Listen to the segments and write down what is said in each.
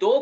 2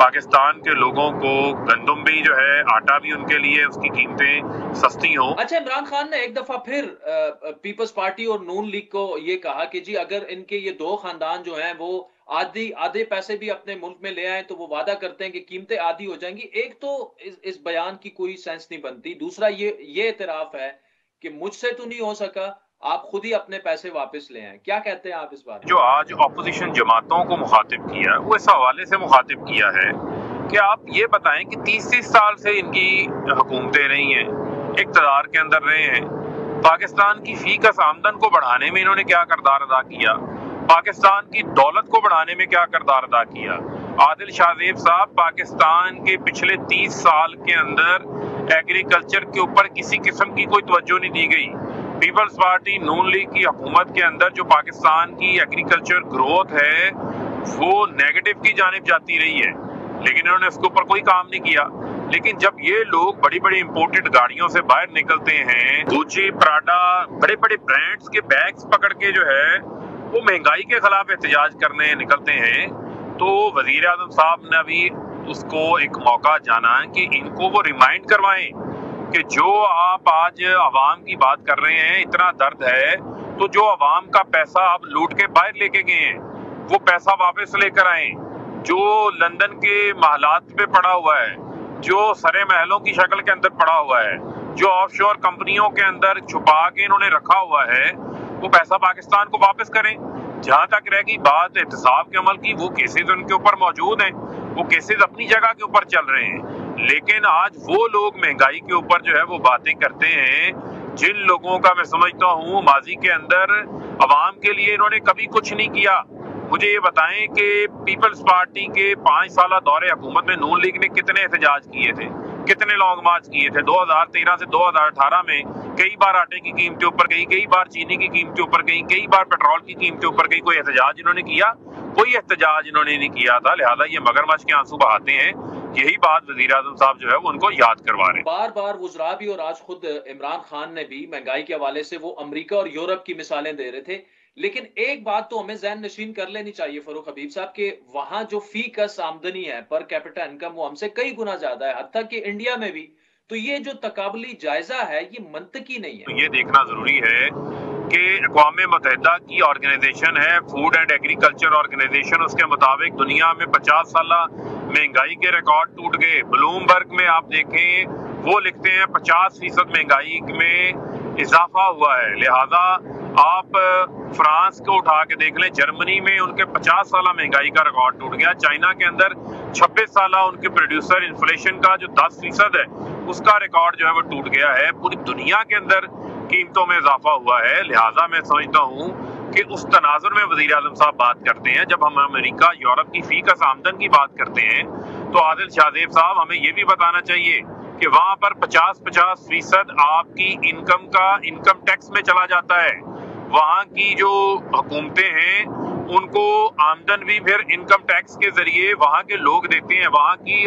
پاکستان کے لوگوں کو گندم بھی جو ہے، آٹا بھی ان کے لیے اس کی قیمتیں سستی ہوں۔ اچھا، عمران خان نے ایک دفعہ پھر پیپلز پارٹی اور نون لیگ کو یہ کہا کہ جی اگر ان کے یہ دو خاندان جو ہیں وہ آدھے پیسے بھی اپنے ملک میں لے آئیں تو وہ وعدہ کرتے ہیں کہ قیمتیں آدھی ہو جائیں گی۔ ایک تو اس بیان کی کوئی سینس نہیں بنتی، دوسرا یہ اعتراف ہے کہ مجھ سے تو نہیں ہو سکا، آپ خود ہی اپنے پیسے واپس لے آئیں۔ کیا کہتے ہیں آپ اس بارے میں؟ جو آج اپوزیشن جماعتوں کو مخاطب کیا، وہ اس حوالے سے مخاطب کیا ہے کہ آپ یہ بتائیں کہ 30 سال سے ان کی حکومتیں رہی ہیں، اقتدار کے اندر رہے ہیں، پاکستان کی فی کس آمدن کو بڑھانے میں انہوں نے کیا کردار ادا کیا، پاکستان کی دولت کو بڑھانے میں کیا کردار ادا کیا۔ عادل شاہ زیب صاحب، پاکستان کے پچھلے 30 سال کے اندر ایگریکلچر کے اوپر کسی قسم کی کوئی توجہ نہیں دی گئی۔ پیپلز پارٹی نون لیگ کی حکومت کے اندر جو پاکستان کی ایگریکلچر گروتھ ہے وہ نیگیٹو کی جانب جاتی رہی ہے، لیکن انہوں نے اس کے اوپر کوئی کام نہیں کیا۔ لیکن جب یہ لوگ بڑی بڑی امپورٹڈ گاڑیوں سے باہر نکلتے ہیں، گوچی، پراڈا، بڑے بڑے برانڈز کے بیگز پکڑ کے جو ہے وہ مہنگائی کے خلاف احتجاج کرنے نکلتے ہیں، تو وزیر اعظم صاحب نے بھی اس کو ایک موقع جانا کہ ان کو وہ ریمائنڈ کروائیں کہ جو آپ آج عوام کی بات کر رہے ہیں، اتنا درد ہے، تو جو عوام کا پیسہ آپ لوٹ کے باہر لے کے گئے ہیں وہ پیسہ واپس لے کر آئیں۔ جو لندن کے محلات پہ پڑا ہوا ہے، جو سرے محلوں کی شکل کے اندر پڑا ہوا ہے، جو آف شور کمپنیوں کے اندر چھپا کے انہوں نے رکھا ہوا ہے، وہ پیسہ پاکستان کو واپس کریں۔ جہاں تک رہ گئی بات احتساب کے عمل کی، وہ کیسز ان کے اوپر موجود ہیں، وہ کیسز اپنی جگہ کے اوپر چل رہے ہیں، لیکن آج وہ لوگ مہنگائی کے اوپر جو ہے وہ باتیں کرتے ہیں جن لوگوں کا میں سمجھتا ہوں ماضی کے اندر عوام کے لیے انہوں نے کبھی کچھ نہیں کیا۔ مجھے یہ بتائیں کہ پیپلز پارٹی کے 5 سالہ دور حکومت میں نون لیگ نے کتنے احتجاج کیے تھے، کتنے لانگ مارچ کیے تھے؟ 2013 سے 2018 میں کئی بار آٹے کی قیمتیں اوپر گئی، کئی بار چینی کی قیمتیں اوپر گئی، کئی بار پیٹرول کی قیمتیں اوپر گئی۔ کوئی احتجاج انہوں نے کیا؟ کوئی احتجاج انہوں نے نہیں کیا تھا، لہذا یہ مگرمچھ کے آنسو بہاتے ہیں۔ یہی بات وزیر اعظم صاحب جو ہے وہ ان کو یاد کروا رہے ہیں۔ بار بار وزراء بھی اور آج خود عمران خان نے بھی مہنگائی کے حوالے سے وہ امریکہ اور یورپ کی مثالیں دے رہے تھے، لیکن ایک بات تو ہمیں ذہن نشین کر لینی چاہیے فاروق حبیب صاحب کہ وہاں جو فی کس آمدنی ہے، پر کیپٹا انکم، وہ ہم سے کئی گنا زیادہ ہے، حتیٰ کہ انڈیا میں بھی۔ تو یہ جو تقابلی جائزہ ہے یہ منطقی نہیں ہے۔ یہ دیکھنا ضروری ہے کہ اقوام متحدہ کی آرگنائزیشن ہے، فوڈ اینڈ ایگریکلچر آرگنائزیشن، اس کے مطابق دنیا میں 50 سالہ مہنگائی کے ریکارڈ ٹوٹ گئے۔ بلومبرگ میں آپ دیکھیں وہ لکھتے ہیں 50% مہنگائی میں اضافہ ہوا ہے۔ لہذا آپ فرانس کو اٹھا کے دیکھ لیں، جرمنی میں ان کے 50 سالہ مہنگائی کا ریکارڈ ٹوٹ گیا۔ چائنا کے اندر 26 سالہ ان کے پروڈیوسر انفلیشن کا جو 10% ہے اس کا ریکارڈ جو ہے وہ ٹوٹ گیا ہے۔ پوری دنیا کے اندر قیمتوں میں اضافہ ہوا ہے۔ لہٰذا میں سمجھتا ہوں کہ اس تناظر میں وزیر اعظم صاحب بات کرتے ہیں، جب ہم امریکہ یورپ کی فی کس آمدن کی بات کرتے ہیں تو عادل شاہ زیب صاحب ہمیں یہ بھی بتانا چاہیے کہ وہاں پر 50% آپ کی انکم کا انکم ٹیکس میں چلا جاتا ہے۔ وہاں کی جو حکومتیں ہیں ان کو آمدن بھی پھر انکم ٹیکس کے ذریعے وہاں کے لوگ دیتے ہیں۔ وہاں کی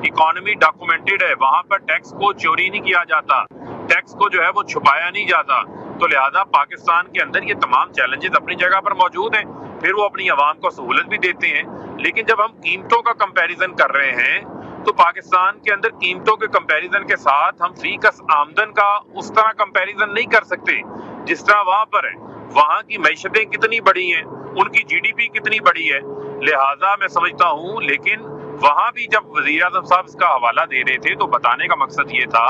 اکانومی ڈاکومنٹڈ ہے، وہاں پر ٹیکس کو چوری نہیں کیا جاتا، ٹیکس کو جو ہے وہ چھپایا نہیں جاتا۔ تو لہذا پاکستان کے اندر یہ تمام چیلنجز اپنی جگہ پر موجود ہیں، پھر وہ اپنی عوام کو سہولت بھی دیتے ہیں۔ لیکن جب ہم قیمتوں کا کمپیریزن کر رہے ہیں تو پاکستان کے اندر قیمتوں کے کمپیریزن کے ساتھ ہم فی کس آمدن کا اس طرح کمپیریزن نہیں کر سکتے جس طرح وہاں پر ہے۔ وہاں کی معیشتیں کتنی بڑی ہیں، ان کی جی ڈی پی کتنی بڑی ہے۔ لہٰذا میں سمجھتا ہوں، لیکن وہاں بھی جب وزیر اعظم صاحب اس کا حوالہ دے رہے تھے تو بتانے کا مقصد یہ تھا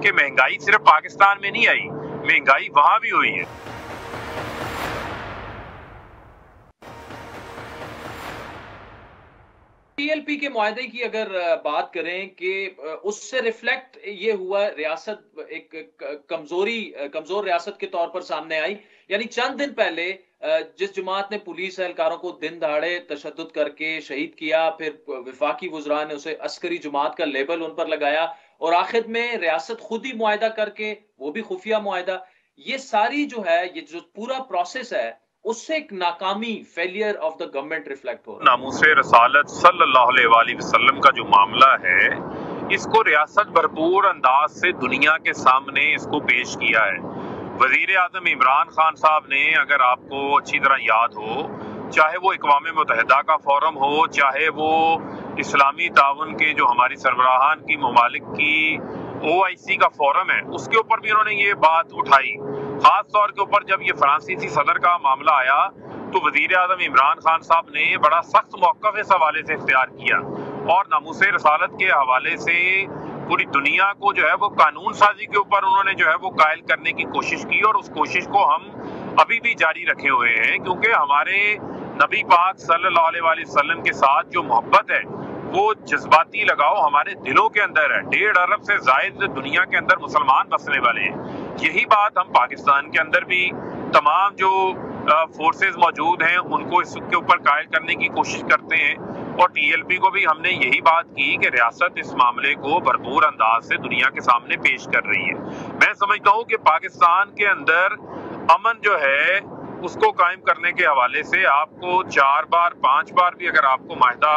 کہ مہنگائی صرف پاکستان میں نہیں آئی، مہنگائی وہاں بھی ہوئی ہے۔ ٹی ایل پی کے معاہدے کی اگر بات کریں کہ اس سے ریفلیکٹ یہ ہوا، ریاست ایک کمزور ریاست کے طور پر سامنے آئی۔ یعنی چند دن پہلے جس جماعت نے پولیس اہلکاروں کو دن دہاڑے تشدد کر کے شہید کیا، پھر وفاقی وزراء نے اسے عسکری جماعت کا لیبل ان پر لگایا، اور آخر میں ریاست خود ہی معاہدہ کر کے، وہ بھی خفیہ معاہدہ، یہ ساری جو ہے، یہ جو پورا پروسیس ہے، اس سے ایک ناکامی، failure of the government reflect ہو رہا ہے۔ ناموس رسالت صلی اللہ علیہ وآلہ وسلم کا جو معاملہ ہے، اس کو ریاست بھرپور انداز سے دنیا کے سامنے اس کو پیش کیا ہے۔ وزیر اعظم عمران خان صاحب نے، اگر آپ کو اچھی طرح یاد ہو، چاہے وہ اقوام متحدہ کا فورم ہو، چاہے وہ اسلامی تعاون کے جو ہماری سربراہان کی ممالک کی OIC کا فورم ہے اس کے اوپر بھی انہوں نے یہ بات اٹھائی. خاص طور کے اوپر جب یہ فرانسیسی صدر کا معاملہ آیا تو وزیر اعظم عمران خان صاحب نے بڑا سخت موقف اس حوالے سے اختیار کیا اور ناموس رسالت کے حوالے سے پوری دنیا کو جو ہے وہ قانون سازی کے اوپر انہوں نے جو ہے وہ قائل کرنے کی کوشش کی، اور اس کوشش کو ہم ابھی بھی جاری رکھے ہوئے ہیں، کیونکہ ہمارے نبی پاک صلی اللہ علیہ وآلہ وسلم کے ساتھ جو محبت ہے وہ جذباتی لگاؤ ہمارے دلوں کے اندر ہے. 1.5 ارب سے زائد دنیا کے اندر مسلمان بسنے والے ہیں. یہی بات ہم پاکستان کے اندر بھی تمام جو فورسز موجود ہیں ان کو اس کے اوپر قائل کرنے کی کوشش کرتے ہیں، اور TLP کو بھی ہم نے یہی بات کی کہ ریاست اس معاملے کو بھرپور انداز سے دنیا کے سامنے پیش کر رہی ہے. میں سمجھتا ہوں کہ پاکستان کے اندر امن جو ہے اس کو قائم کرنے کے حوالے سے آپ کو 4 بار 5 بار بھی اگر آپ کو معاہدہ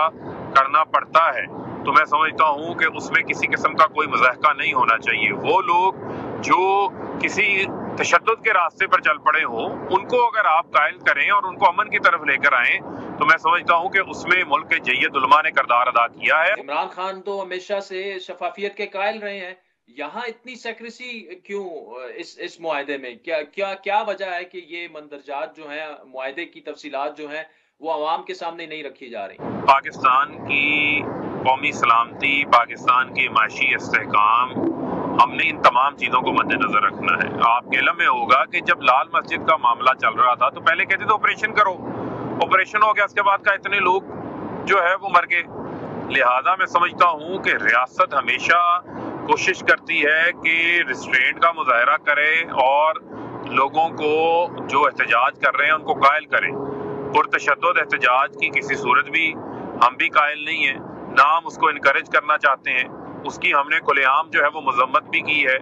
کرنا پڑتا ہے تو میں سمجھتا ہوں کہ اس میں کسی قسم کا کوئی مضحکہ نہیں ہونا چاہیے. وہ لوگ جو کسی تشدد کے راستے پر چل پڑے ہوں ان کو اگر آپ قائل کریں اور ان کو امن کی طرف لے کر آئیں تو میں سمجھتا ہوں کہ اس میں ملک کے جید علماء نے کردار ادا کیا ہے. عمران خان تو ہمیشہ سے شفافیت کے قائل رہے ہیں، یہاں اتنی سیکریسی کیوں اس معاہدے میں؟ کیا وجہ ہے کہ یہ مندرجات جو ہیں، معاہدے کی تفصیلات جو ہیں وہ عوام کے سامنے نہیں رکھی جا رہی؟ پاکستان کی قومی سلامتی، پاکستان کی معاشی استحکام، ہم نے ان تمام چیزوں کو مد نظر رکھنا ہے. آپ کے علم میں ہوگا کہ جب لال مسجد کا معاملہ چل رہا تھا تو پہلے کہتے تھے آپریشن کرو، آپریشن ہو گیا، اس کے بعد کا اتنے لوگ جو ہے وہ مر گئے. لہذا میں سمجھتا ہوں کہ ریاست ہمیشہ کوشش کرتی ہے کہ ریسٹرینٹ کا مظاہرہ کرے اور لوگوں کو جو احتجاج کر رہے ہیں ان کو قائل کرے. پرتشدد احتجاج کی کسی صورت بھی ہم بھی قائل نہیں ہیں، نہ ہم اس کو انکریج کرنا چاہتے ہیں. اس کی ہم نے کھلے عام جو ہے وہ مذمت بھی کی ہے،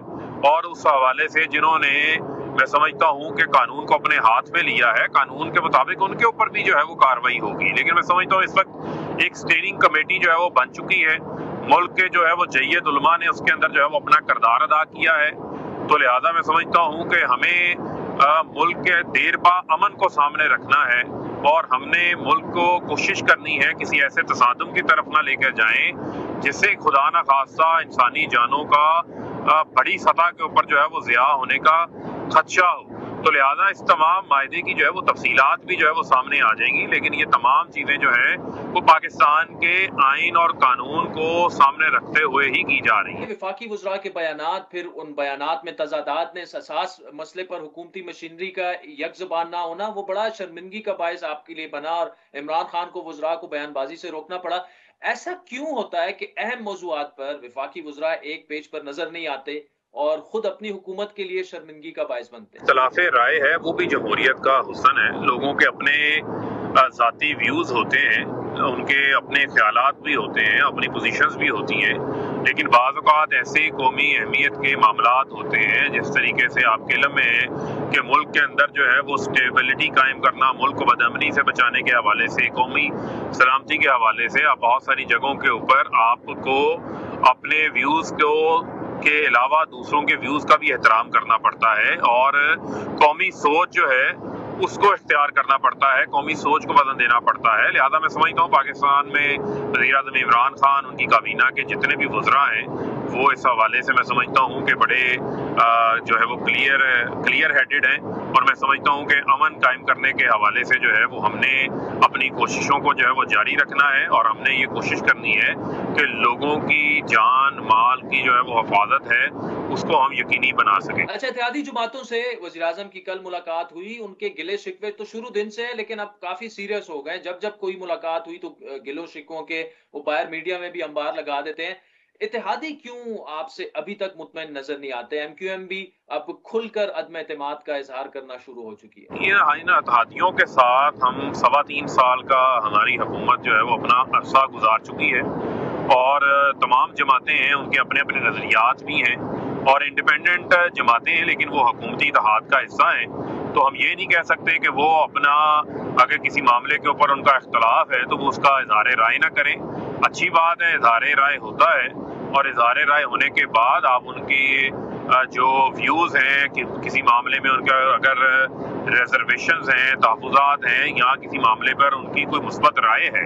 اور اس حوالے سے جنہوں نے میں سمجھتا ہوں کہ قانون کو اپنے ہاتھ میں لیا ہے، قانون کے مطابق ان کے اوپر بھی جو ہے وہ کارروائی ہوگی. لیکن میں سمجھتا ہوں اس وقت ایک اسٹیئرنگ کمیٹی جو ہے وہ بن چکی ہے، ملک کے جو ہے وہ جید علماء نے اس کے اندر جو ہے وہ اپنا کردار ادا کیا ہے. تو لہذا میں سمجھتا ہوں کہ ہمیں ملک کے دیر پا امن کو سامنے رکھنا ہے، اور ہم نے ملک کو کوشش کرنی ہے کسی ایسے تصادم کی طرف نہ لے کر جائیں جس سے خدا نہ خواستہ انسانی جانوں کا بڑی سطح کے اوپر جو ہے وہ ضیاع ہونے کا خدشہ ہو. تو لہذا اس تمام معاہدے کی جو ہے وہ تفصیلات بھی جو ہے وہ سامنے آ جائیں گی، لیکن یہ تمام چیزیں جو ہیں وہ پاکستان کے آئین اور قانون کو سامنے رکھتے ہوئے ہی کی جا رہی ہیں. وفاقی وزراء کے بیانات، پھر ان بیانات میں تضادات نے اس اساس مسئلے پر حکومتی مشینری کا یک زبان نہ ہونا وہ بڑا شرمندگی کا باعث آپ کے لیے بنا، اور عمران خان کو وزراء کو بیان بازی سے روکنا پڑا. ایسا کیوں ہوتا ہے کہ اہم موضوعات پر وفاقی وزراء ایک پیج پر نظر نہیں آتے اور خود اپنی حکومت کے لیے شرمندگی کا باعث بنتے ہیں؟ اختلاف رائے ہے وہ بھی جمہوریت کا حسن ہے. لوگوں کے اپنے ذاتی ویوز ہوتے ہیں، ان کے اپنے خیالات بھی ہوتے ہیں، اپنی پوزیشنز بھی ہوتی ہیں، لیکن بعض اوقات ایسے قومی اہمیت کے معاملات ہوتے ہیں جس طریقے سے آپ کے علم میں ہے کہ ملک کے اندر جو ہے وہ سٹیبلٹی قائم کرنا، ملک کو بدامنی سے بچانے کے حوالے سے، قومی سلامتی کے حوالے سے آپ بہت ساری جگہوں کے اوپر آپ کو اپنے ویوز کو کے علاوہ دوسروں کے ویوز کا بھی احترام کرنا پڑتا ہے، اور قومی سوچ جو ہے اس کو اختیار کرنا پڑتا ہے، قومی سوچ کو وزن دینا پڑتا ہے. لہذا میں سمجھتا ہوں پاکستان میں وزیر اعظم عمران خان، ان کی کابینہ کے جتنے بھی وزراء ہیں وہ اس حوالے سے میں سمجھتا ہوں کہ بڑے جو ہے وہ کلیئر ہیڈڈ ہیں، اور میں سمجھتا ہوں کہ امن قائم کرنے کے حوالے سے جو ہے وہ ہم نے اپنی کوششوں کو جو ہے وہ جاری رکھنا ہے، اور ہم نے یہ کوشش کرنی ہے کہ لوگوں کی جان مال کی جو ہے وہ حفاظت ہے اس کو ہم یقینی بنا سکیں. اچھا، اتحادی جماعتوں سے وزیر اعظم کی کل ملاقات ہوئی، ان کے گلے شکوے تو شروع دن سے ہے لیکن اب کافی سیریس ہو گئے. جب کوئی ملاقات ہوئی تو گلوں شکووں کے وہ باہر میڈیا میں بھی انبار لگا دیتے ہیں. اتحادی کیوں آپ سے ابھی تک مطمئن نظر نہیں آتے؟ ایم کیو ایم بھی اب کھل کر عدم اعتماد کا اظہار کرنا شروع ہو چکی ہے. ان اتحادیوں کے ساتھ ہم 3.25 سال کا ہماری حکومت جو ہے وہ اپنا عرصہ گزار چکی ہے، اور تمام جماعتیں ہیں ان کے اپنے اپنے نظریات بھی ہیں اور انڈیپینڈنٹ جماعتیں ہیں، لیکن وہ حکومتی اتحاد کا حصہ ہیں. تو ہم یہ نہیں کہہ سکتے کہ وہ اپنا اگر کسی معاملے کے اوپر ان کا اختلاف ہے تو وہ اس کا اظہار رائے نہ کریں. اچھی بات ہے، اظہار رائے ہوتا ہے، اور اظہار رائے ہونے کے بعد آپ ان کی جو ویوز ہیں کہ کسی معاملے میں ان کا اگر ریزرویشنز ہیں، تحفظات ہیں، یا کسی معاملے پر ان کی کوئی مثبت رائے ہے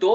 2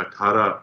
18,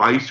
22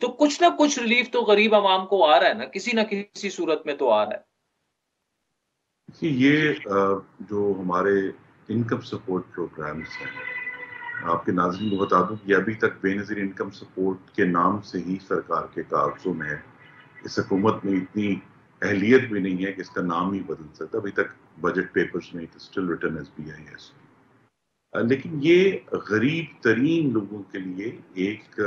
تو کچھ نہ کچھ ریلیف تو غریب عوام کو آ رہا ہے نا، کسی نہ کسی صورت میں تو آ رہا ہے. یہ جو ہمارے انکم سپورٹ پروگرامز ہیں، آپ کے ناظرین کو بتا دوں کہ ابھی تک بے نظیر انکم سپورٹ کے نام سے ہی سرکار کے کاغذوں میں ہے. اس حکومت میں اتنی اہلیت بھی نہیں ہے کہ اس کا نام ہی بدل سکتا. ابھی تک بجٹ پیپرز میں اسٹل ریٹن ایز BIS. لیکن یہ غریب ترین لوگوں کے لیے ایک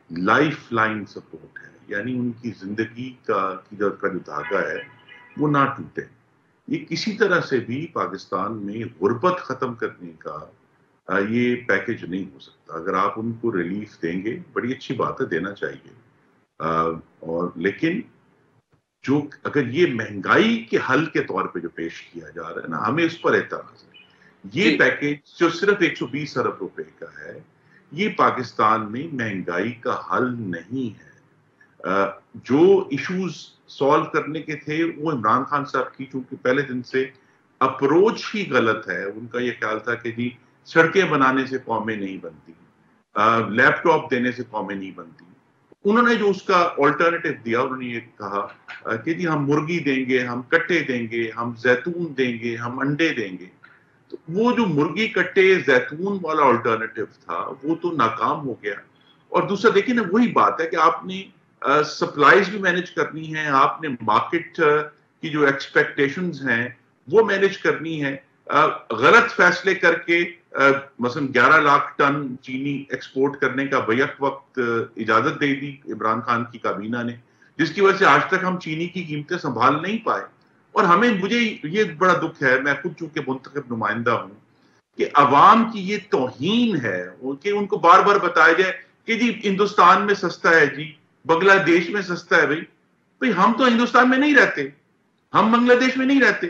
لائف لائن سپورٹ ہے، یعنی ان کی زندگی کا جو دھاگا ہے وہ نہ ٹوٹے. یہ کسی طرح سے بھی پاکستان میں غربت ختم کرنے کا یہ پیکج نہیں ہو سکتا. اگر آپ ان کو ریلیف دیں گے، بڑی اچھی بات ہے، دینا چاہیے، اور لیکن جو اگر یہ مہنگائی کے حل کے طور پہ جو پیش کیا جا رہا ہے نا، ہمیں اس پر اعتراض ہے. یہ پیکج جو صرف 120 ارب روپے کا ہے، یہ پاکستان میں مہنگائی کا حل نہیں ہے. جو ایشوز سالو کرنے کے تھے وہ عمران خان صاحب کی چونکہ پہلے دن سے اپروچ ہی غلط ہے. ان کا یہ خیال تھا کہ جی سڑکیں بنانے سے قومیں نہیں بنتی، لیپ ٹاپ دینے سے قومیں نہیں بنتی. انہوں نے جو اس کا آلٹرنیٹو دیا، انہوں نے یہ کہا کہ جی ہم مرغی دیں گے، ہم کٹے دیں گے، ہم زیتون دیں گے، ہم انڈے دیں گے. تو وہ جو مرغی کٹے زیتون والا آلٹرنیٹو تھا وہ تو ناکام ہو گیا. اور دوسرا دیکھیں نا، وہی بات ہے کہ آپ نے سپلائیز بھی مینج کرنی ہے، آپ نے مارکیٹ کی جو ایکسپیکٹیشنز ہیں وہ مینج کرنی ہے. غلط فیصلے کر کے مثلا 11 لاکھ ٹن چینی ایکسپورٹ کرنے کا بیک وقت اجازت دے دی عمران خان کی کابینہ نے، جس کی وجہ سے آج تک ہم چینی کی قیمتیں سنبھال نہیں پائے. اور مجھے یہ بڑا دکھ ہے، میں خود چونکہ منتخب نمائندہ ہوں، کہ عوام کی یہ توہین ہے کہ ان کو بار بار بتایا جائے کہ جی ہندوستان میں سستا ہے، جی بنگلہ دیش میں سستا ہے. بھئی ہم تو ہندوستان میں نہیں رہتے، ہم بنگلہ دیش میں نہیں رہتے.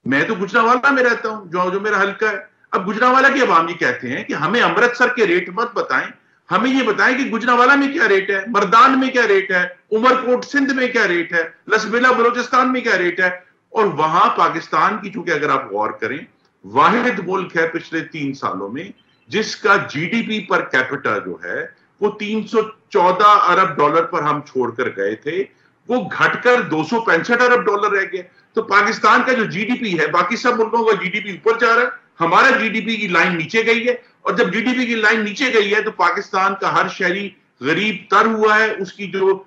میں تو گجرانوالہ میں رہتا ہوں، جو میرا حلقہ ہے. اب گجرانوالہ کے عوام یہ کہتے ہیں کہ ہمیں امرتسر کے ریٹ مت بتائیں، ہمیں یہ بتائیں کہ گجرانوالہ میں کیا ریٹ ہے، مردان میں کیا ریٹ ہے، عمر کوٹ سندھ میں کیا ریٹ ہے، لسبیلا بلوچستان میں کیا ریٹ ہے. اور وہاں پاکستان کی چونکہ اگر آپ غور کریں واحد ملک ہے پچھلے 3 سالوں میں جس کا GDP پر کیپٹا جو ہے وہ 314 ارب ڈالر پر ہم چھوڑ کر گئے تھے، وہ گھٹ کر 265 ارب ڈالر رہ گئے. تو پاکستان کا جو GDP ہے، باقی سب ملکوں کا GDP اوپر جا رہا ہے، ہمارا GDP کی لائن نیچے گئی ہے. اور جب GDP کی لائن نیچے گئی ہے تو پاکستان کا ہر شہری غریب تر ہوا ہے، اس کی جو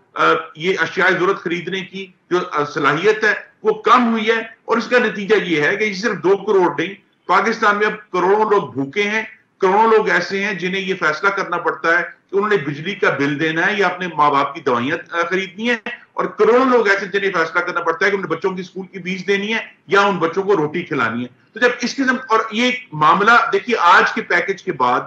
یہ اشیاء ضرورت خریدنے کی جو صلاحیت ہے وہ کم ہوئی ہے. اور اس کا نتیجہ یہ ہے کہ صرف 2 کروڑ نہیں، پاکستان میں اب کروڑوں لوگ بھوکے ہیں. کروڑوں لوگ ایسے ہیں جنہیں یہ فیصلہ کرنا پڑتا ہے کہ انہوں نے بجلی کا بل دینا ہے یا اپنے ماں باپ کی دوائیاں خریدنی ہے. اور کروڑوں لوگ ایسے جنہیں فیصلہ کرنا پڑتا ہے کہ انہیں بچوں کی اسکول کی فیس دینی ہے یا ان بچوں کو روٹی کھلانی ہے. تو جب اس قسم اور یہ معاملہ دیکھیے آج کے پیکج کے بعد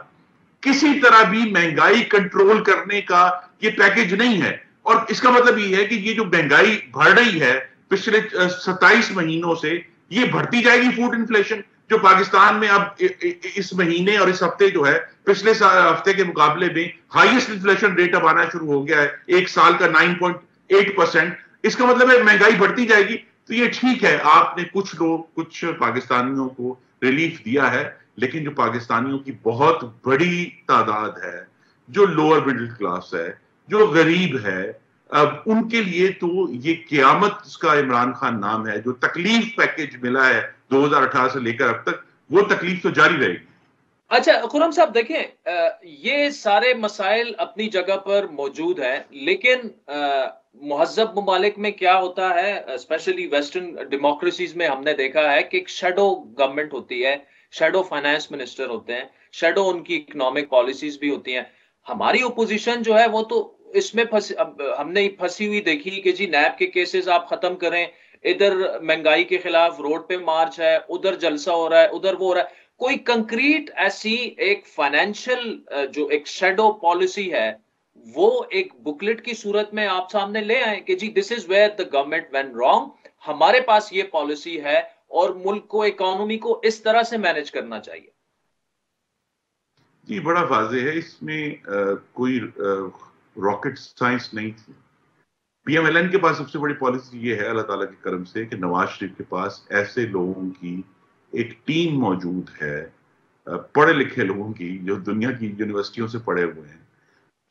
کسی طرح بھی مہنگائی کنٹرول کرنے کا یہ پیکج نہیں ہے. اور اس کا مطلب یہ ہے کہ یہ جو مہنگائی بڑھ رہی ہے پچھلے 27 مہینوں سے، یہ بڑھتی جائے گی. فوڈ انفلیشن جو پاکستان میں اب اس مہینے اور اس ہفتے جو ہے پچھلے ہفتے کے مقابلے میں ہائیسٹ انفلیشن ریٹ اب آنا شروع ہو گیا ہے، ایک سال کا 9.8%. اس کا مطلب ہے مہنگائی بڑھتی جائے گی. تو یہ ٹھیک ہے، آپ نے کچھ پاکستانیوں کو ریلیف دیا ہے، لیکن جو پاکستانیوں کی بہت بڑی تعداد ہے جو لوور مڈل کلاس ہے، جو غریب ہے، اب ان کے لیے تو یہ قیامت اس کا عمران خان نام ہے. جو تکلیف پیکج ملا ہے 2018 سے لے کر اب تک، وہ تکلیف تو جاری رہے گی. اچھا خرم صاحب دیکھیں، یہ سارے مسائل اپنی جگہ پر موجود ہیں، لیکن مہذب ممالک میں کیا ہوتا ہے، اسپیشلی ویسٹرن ڈیموکریسیز میں ہم نے دیکھا ہے کہ ایک شیڈو گورنمنٹ ہوتی ہے، شیڈو فائنانس منسٹر ہوتے ہیں، شیڈو ان کی اکنامک پالیسیز بھی ہوتی ہیں. ہماری اپوزیشن جو ہے وہ تو اس میں ہم نے پھنسی ہوئی دیکھی کہ جی نیب کے کیسز آپ ختم کریں، ادھر مہنگائی کے خلاف روڈ پہ مارچ ہے، ادھر جلسہ ہو رہا ہے، ادھر وہ ہو رہا ہے. کوئی کنکریٹ ایسی ایک فائنینشل جو ایک شیڈو پالیسی ہے وہ ایک بکلٹ کی صورت میں آپ سامنے لے آئیں کہ جی this is where the government went wrong, ہمارے پاس یہ پالیسی ہے اور ملک کو، اکانومی کو اس طرح سے مینج کرنا چاہیے. جی بڑا واضح ہے، اس میں کوئی راکٹ سائنس نہیں تھی. PMLN کے پاس سب سے بڑی پالیسی یہ ہے اللہ تعالیٰ کے کرم سے کہ نواز شریف کے پاس ایسے لوگوں کی ایک ٹیم موجود ہے، پڑھے لکھے لوگوں کی جو دنیا کی یونیورسٹیوں سے پڑھے ہوئے ہیں،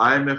IMF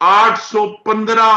815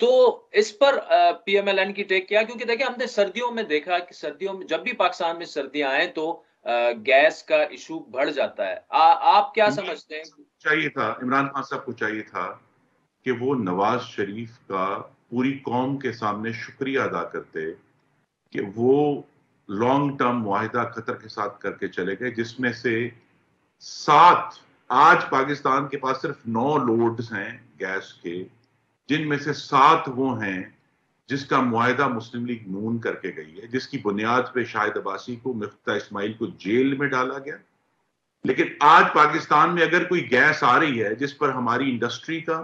تو اس پر PMLN کی ٹیک کیا؟ کیونکہ دیکھیں ہم نے سردیوں میں دیکھا کہ سردیوں میں جب بھی پاکستان میں سردیاں آئیں تو گیس کا ایشو بڑھ جاتا ہے. آپ کیا سمجھتے ہیں؟ چاہیے تھا عمران خان صاحب کو چاہیے تھا کہ وہ نواز شریف کا پوری قوم کے سامنے شکریہ ادا کرتے کہ وہ لانگ ٹرم معاہدہ قطر کے ساتھ کر کے چلے گئے، جس میں سے 7 آج پاکستان کے پاس صرف 9 لوڈز ہیں گیس کے، جن میں سے 7 وہ ہیں جس کا معاہدہ مسلم لیگ نون کر کے گئی ہے، جس کی بنیاد پہ شاہد عباسی کو، مفتاح اسماعیل کو جیل میں ڈالا گیا. لیکن آج پاکستان میں اگر کوئی گیس آ رہی ہے جس پر ہماری انڈسٹری کا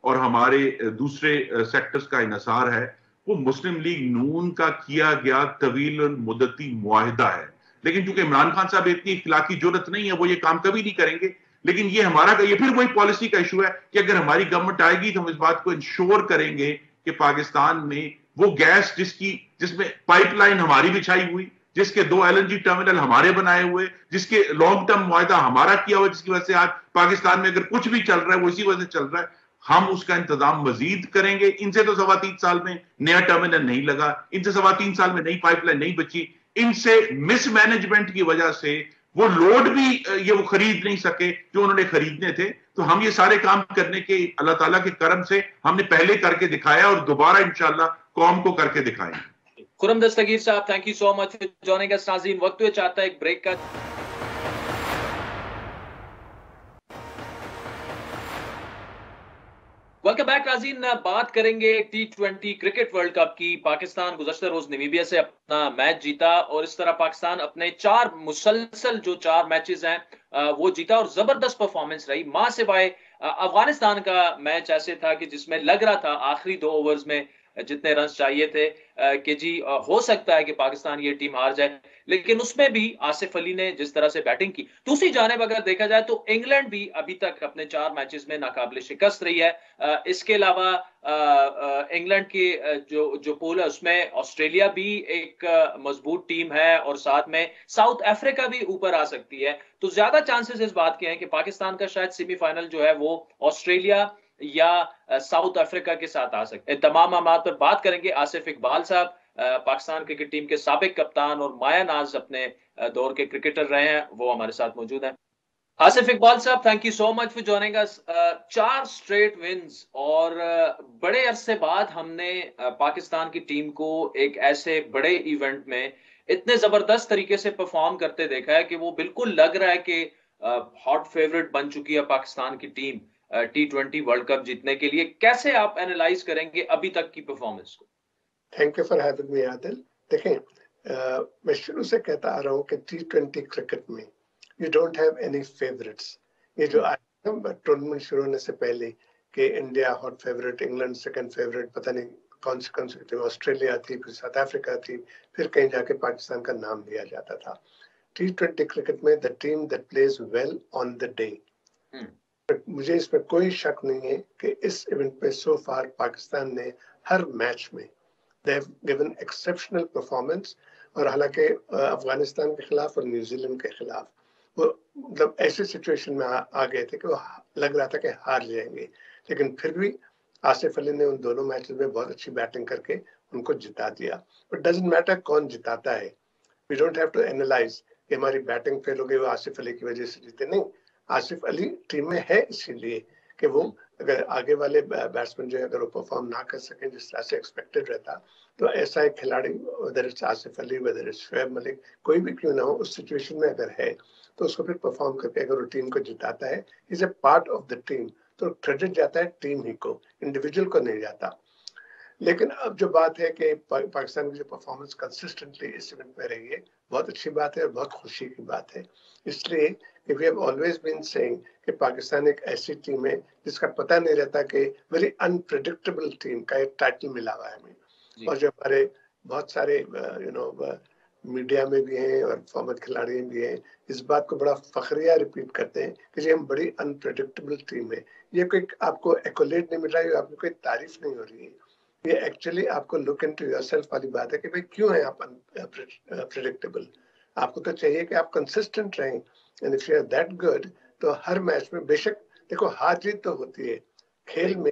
اور ہمارے دوسرے سیکٹرز کا انحصار ہے، وہ مسلم لیگ نون کا کیا گیا طویل المدتی معاہدہ ہے. لیکن چونکہ عمران خان صاحب اتنی اخلاقی جرت نہیں ہے، وہ یہ کام کبھی نہیں کریں گے. لیکن یہ پھر وہی پالیسی کا ایشو ہے کہ اگر ہماری گورنمنٹ آئے گی تو ہم اس بات کو انشور کریں گے کہ پاکستان میں وہ گیس جس میں پائپ لائن ہماری بچھائی ہوئی، جس کے 2 LNG ٹرمینل ہمارے بنائے ہوئے، جس کے لانگ ٹرم معاہدہ ہمارا کیا ہوا، جس کی وجہ سے آج پاکستان میں اگر کچھ بھی چل رہا ہے وہ اسی وجہ سے چل رہا ہے، ہم اس کا انتظام مزید کریں گے. ان سے تو 3.25 سال میں نیا ٹرمینل نہیں لگا، ان سے 3.25 سال میں نئی پائپ لائن نہیں بچی. ان سے مس مینجمنٹ کی وجہ سے وہ لوڈ بھی وہ خرید نہیں سکے جو انہوں نے خریدنے تھے. تو ہم یہ سارے کام کرنے کے اللہ تعالیٰ کے کرم سے ہم نے پہلے کر کے دکھایا اور دوبارہ انشاءاللہ قوم کو کر کے دکھائیں. Khurram Dastgir Sahab thank you so much for joining us. ناظرین وقت ہوئے چاہتا ہے ایک بریک کا. ویلکم بیک ناظرین. بات کریں گے T20 کرکٹ ورلڈ کپ کی. پاکستان گزشتہ روز نمیبیا سے اپنا میچ جیتا اور اس طرح پاکستان اپنے 4 مسلسل جو 4 میچز ہیں وہ جیتا اور زبردست پرفارمنس رہی. ماں سوائے افغانستان کا میچ ایسے تھا کہ جس میں لگ رہا تھا آخری 2 اوورز میں جتنے رنز چاہیے تھے کہ جی ہو سکتا ہے کہ پاکستان یہ ٹیم ہار جائے، لیکن اس میں بھی آصف علی نے جس طرح سے بیٹنگ کی. دوسری جانب اگر دیکھا جائے تو انگلینڈ بھی ابھی تک اپنے 4 میچز میں ناقابل شکست رہی ہے. اس کے علاوہ انگلینڈ کی جو پول ہے اس میں آسٹریلیا بھی ایک مضبوط ٹیم ہے اور ساتھ میں ساؤتھ افریقہ بھی اوپر آ سکتی ہے. تو زیادہ چانسز اس بات کے ہیں کہ پاکستان کا شاید سیمی فائنل جو ہے وہ آسٹریلیا یا ساؤتھ افریقہ کے ساتھ آ سکتے ہیں. تمام معاملات پر بات کریں گے. آصف اقبال صاحب پاکستان کرکٹ ٹیم کے سابق کپتان اور مایا ناز اپنے دور کے کرکٹر رہے ہیں، وہ ہمارے ساتھ موجود ہیں. آصف اقبال صاحب thank you so much for joining اس. 4 اسٹریٹ ونز اور بڑے عرصے بعد ہم نے پاکستان کی ٹیم کو ایک ایسے بڑے ایونٹ میں اتنے زبردست طریقے سے پرفارم کرتے دیکھا ہے کہ وہ بالکل لگ رہا ہے کہ ہاٹ فیورٹ بن چکی ہے پاکستان کی ٹیم T20 ورلڈ کپ جیتنے کے لیے. کیسے آپ اینالائز کریں گے ابھی تک کی پرفارمنس کو؟ Thank you for having me Adil. دیکھیں میں شروع سے کہتا آ رہا ہوں کہ T20 کرکٹ میں you don't have any favourites. یہ جو ٹورنامنٹ شروع ہونے سے پہلے کہ India hot favourite, England second favourite, پتہ نہیں کون سی ٹیم، آسٹریلیا تھی، پھر ساؤتھ افریقہ تھی، پھر کہیں جا کے پاکستان کا نام لیا جاتا تھا. T20 کرکٹ میں the team that plays well on the day. مجھے اس میں کوئی شک نہیں ہے کہ اس ایونٹ میں سو فار پاکستان نے ہر میچ میں they have given exceptional performance. اور حالانکہ افغانستان کے خلاف اور نیوزی لینڈ کے خلاف وہ مطلب ایسی سچویشن میں آ گئے تھے کہ وہ لگ رہا تھا کہ ہار جائیں گے، لیکن پھر بھی آصف علی نے ان دونوں میچز میں بہت اچھی بیٹنگ کر کے ان کو جتا دیا. بٹ ڈزنٹ میٹر کون جتاتا ہے. We don't have to analyse کہ ہماری بیٹنگ فیل ہو گئی وہ آصف علی کی وجہ سے جیتے. نہیں، آصف علی ٹیم میں ہے اسی لیے کہ وہ اگر آگے والے بیٹسمین جو ہے اگر وہ پرفارم نہ کر سکیں جس طرح سے ایکسپیکٹڈ رہتا، تو ایسا ایک کھلاڑی whether it's Asif Ali, whether it's Shoaib Malik, کوئی بھی کیوں نہ ہو، اس سچویشن میں اگر ہے تو اس کو پھر پرفارم کر کے اگر وہ ٹیم کو جتاتا ہے، is a part of the team, تو کریڈٹ جاتا ہے ٹیم ہی کو، انڈیویجول کو نہیں جاتا. لیکن اب جو بات ہے کہ پاکستان کی جو پرفارمنس کنسسٹنٹلی اس ایونٹ میں رہی ہے، بہت اچھی بات ہے اور بہت خوشی کی بات ہے. اس لیے کہ we have always been seeing کہ پاکستان ایک ایسی ٹیم ہے جس کا پتہ نہیں رہتا، کہ ویری انپریڈکٹیبل ٹیم کا ایک ٹائٹل ملا ہوا ہے ہمیں. اور جو ہمارے بہت سارے میڈیا میں بھی ہیں اور فارمر کھلاڑی بھی ہیں، اس بات کو بڑا فخریہ ریپیٹ کرتے ہیں کہ جی ہم بڑی انپریڈکٹیبل ٹیم ہے. یہ کوئی آپ کو ایکولیٹ نہیں مل رہا ہے، آپ کو کوئی تعریف نہیں ہو رہی ہے. یہ ایکچولی آپ کو لک انٹو یور سیلف والی بات ہے کہ بھئی کیوں ہیں آپ پریڈکٹیبل. آپ کو تو چاہیے کہ آپ کنسسٹنٹ رہیں. And if you are that good تو ہر میچ میں، بے شک دیکھو ہار جیت تو ہوتی ہے کھیل میں،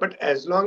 But as long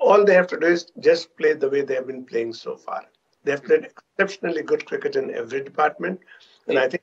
all they have to do is just play the way they have been playing so far. They have played exceptionally good cricket in every department, and I think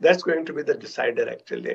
that's going to be the decider actually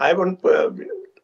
I won't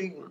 team।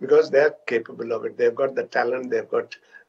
because they are capable of it, they have got the talent, they have got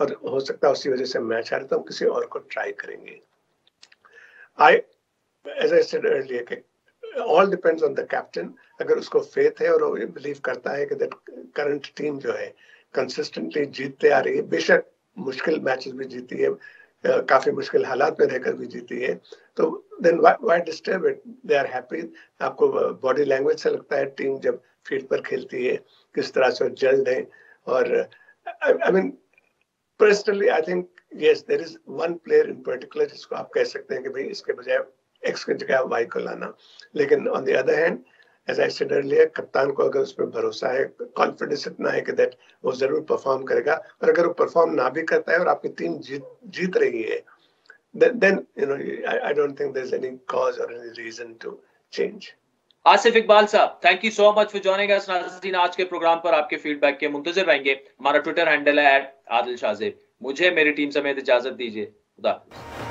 اور ہو سکتا ہے اسی وجہ سے match ہارے تو ہم کسی اور کو ٹرائی کریں گے. As I said earlier, all depends on the captain. اگر اس کو فیتھ ہے اور وہ بلیو کرتا ہے کہ کرنٹ ٹیم جو ہے کنسسٹنٹلی جیتتے آ رہی ہے، بے شک مشکل میچز بھی جیتی ہے، کافی مشکل حالات میں رہ کر بھی جیتی ہے، تو then why disturb it, they are happy. آپ کو باڈی لینگویج سے لگتا ہے ٹیم جب فیلڈ پر کھیلتی ہے کس طرح سے جلد ہے. اور I mean personally I think yes there is one player in particular جس کو آپ کہہ سکتے ہیں کہ بھئی اس کے بجائے ایکس کی جگہ وائی کو لانا. لیکن on the other hand as I said earlier, کپتان کو اگر اس پہ بھروسہ ہے، کانفیڈنس اتنا ہے کہ دیٹ وہ ضرور پرفارم کرے گا، اور اگر وہ پرفارم نہ بھی کرتا ہے اور آپ کی ٹیم جیت رہی ہے، then you know I don't think there's any cause or any reason to change. Asif Iqbal صاحب، thank you so much for joining us. ناظرین، آج کے پروگرام پر آپ کے فیڈ بیک کے منتظر رہیں گے. ہمارا ٹویٹر ہینڈل ہے @عادل شاہ زیب. مجھے میری ٹیم سمیت اجازت دیجیے. خدا حافظ.